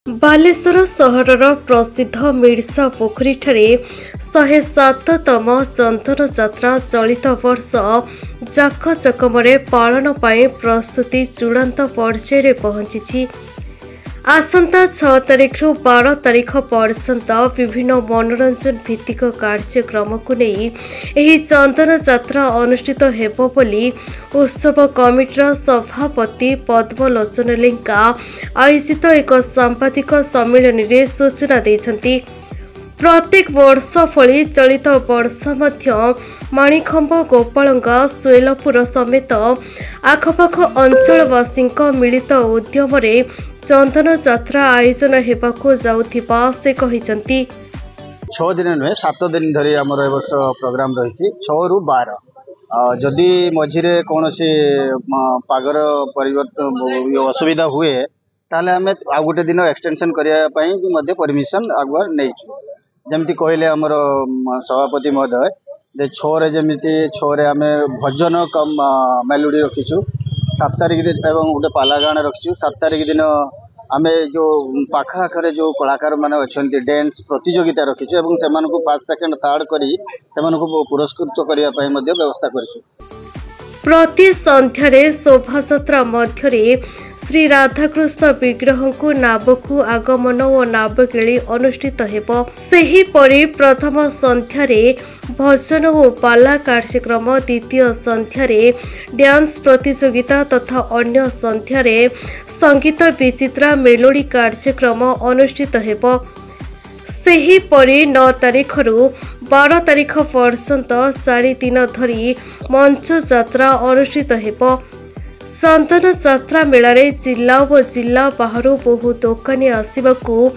बालेश्वर सहरर प्रसिद्ध मिर्सा पोखरी 107तम चंदन यात्रा चलित वर्ष जाकजकमरे पालन पाई प्रस्तुति चूड़ांत पर्यायर पहुंची। आसंता 6 तारिख रु 12 तारिख पर्यंत विभिन्न मनोरंजन भित्तिक कार्यक्रम को नहीं एही चंदन यात्रा अनुष्ठित हेबो बोली उत्सव कमिटीर सभापति पद्मलोचन लेंका आयोजित एक सांबादिक सम्मेलन में सूचना देछंती। प्रत्येक वर्ष फली चलित वर्ष मध्य माणिखंब गोपालंगा शैलपुर समेत आखपाख अंचलवासी मिलित उद्यम चंदन यात्रा आयोजन हेबाकु जाउथिबा से कहिसंती। 6 दिन नुहे 7 दिन धरी आमर ए वर्ष प्रोग्राम रही 6 रु 12 जदि मझिरे कौन सी पागर परिवर्तन असुविधा हुए ताले आमे आ गोटे दिन एक्सटेंशन करने परमिशन आगुआ नहीं जमती कहले आमर सभापति महोदय जे 6 रे जमिति 6 रे आमे भजन कम मेलोडी रखीचु 7 तारिख दिन एवं गोटे पाला गान रखीचु 7 तारिख दिन आमे जो पाखा आखरे जो कलाकार माने अछंती डांस प्रतियोगिता रखीचु एवं सेमानकु फर्स्ट सेकंड थर्ड करी सेमानकु पुरस्कृत करिया पई मध्ये व्यवस्था करिचु। प्रति संध्यारे शोभायात्रा मध्यरे श्री राधाकृष्ण विग्रह को नाबकु आगमन और नाबकेली अनुष्ठित हेब। सेही परी प्रथम संध्यारे भजन और पाला कार्यक्रम, द्वितीय संध्यारे डांस प्रतियोगिता तथा अन्य संध्यारे संगीत विचित्रा मेलोडी कार्यक्रम अनुष्ठित हेब। सेही परी 9 तारिख रु 12 तारिख पर्यंत 4 दिन धरी मंच यात्रा अनुष्ठित हेब। चंदन यात्रा मेलारे जिला और जिला बाहर बहु दोकानी आसवाकू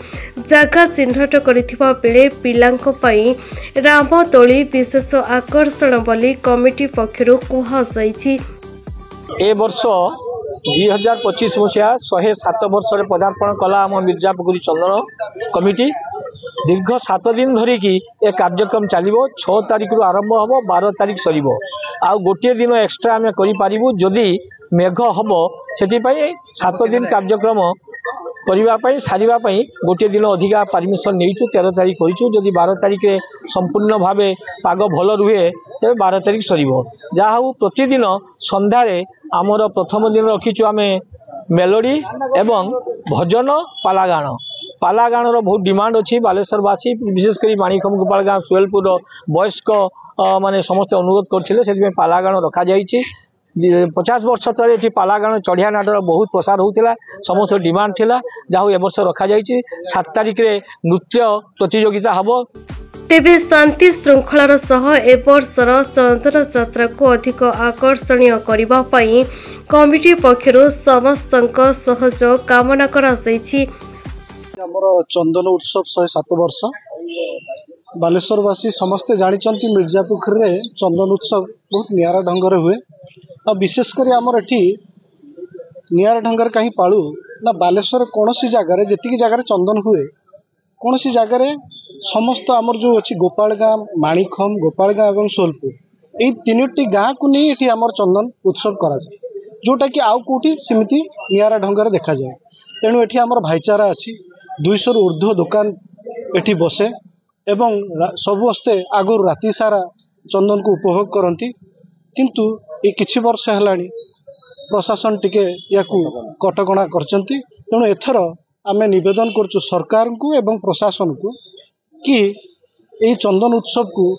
जगह चिन्हट करिथिबा बेले पिलांको पई रामदोली विशेष आकर्षण बोली कमिटी पक्षरु कुहा जायछि। ए वर्ष 2025 मसीहा 107 वर्ष पदार्पण कला आम मिर्जापुर चंदन कमिटी दीर्घ 7 दिन धरिकी ए कार्यक्रम चलिबो। 6 तारिख रु आरंभ हबो 12 तारिख सरिबो आ गोटे दिन एक्स्ट्रा आमे करि पारिबु जदि मेघ हबो सेति पई 7 दिन कार्यक्रम करिबा पई सारिबा पई गोटे दिन अधिका परमिशन नेइछु 13 तारिख करिछु जदि 12 तारिख संपूर्ण भावे पाग भल रुहे तबे 12 तारिख सरिबो। जहा हो प्रतिदिन संध्यारे आमर प्रथम दिन रखिछु आमे मेलोडी एवं भजन पाला गान बहुत डिमांड अच्छी बालेश्वरवासी विशेषकर माणिखम गोपाल गाँव शैलपुर वयस्क माने समस्त अनुरोध करथिले से पाला गान रखा जाइछि। 50 वर्ष तले एठी पाला गान चढ़िया नाटर बहुत प्रसार होउतिला समस्त डिमांड थिला जाहु ए वर्ष रखा जाइछि। 7 तारिख रे नृत्य प्रतियोगिता हबो। तेबे शांति श्रृंखलार सह ए वर्षर चंदन यात्रा को अधिक आकर्षणीय करिबा पई कमिटी पक्षरु समस्तक सहयोग कामना करा जाइछि। आमर चंदन उत्सव 107 वर्ष बालेश्वरवासी समस्ते जानी मिर्जापुर रे चंदन उत्सव बहुत नियारा ढंगर हुए और विशेषकर आमर एठी नियारा ढंगर कहीं पालू ना बालेश्वर कौन सी जगार जी जगार चंदन हुए कौन सी जगार समस्त आमर जो अच्छी गोपालगाँ माणिखम गोपालगाँ और शैलपुर यही 3टी गाँ को नहीं ये आमर चंदन उत्सव करा जोटा कि आउ कौटी सेमती नियारा ढंगर देखा जाए। तेणु एठी आमर भाईचारा अच्छी 200 रु ऊर्ध्व दुकान एठी बसे एवं समस्ते आगुर राति सारा चंदन को उपभोग करती किंतु ये किछि वर्ष हेलानी प्रशासन टिके याकू कटकणा करचंती। तेणु एथर आमे निवेदन करचु सरकार को एवं प्रशासन को कि ये चंदन उत्सव को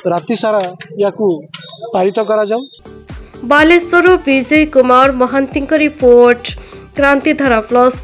राति सारा याकू पारित करा जाऊ। Baleshwar Vijay Kumar Mahanti report, क्रांतिधारा plus.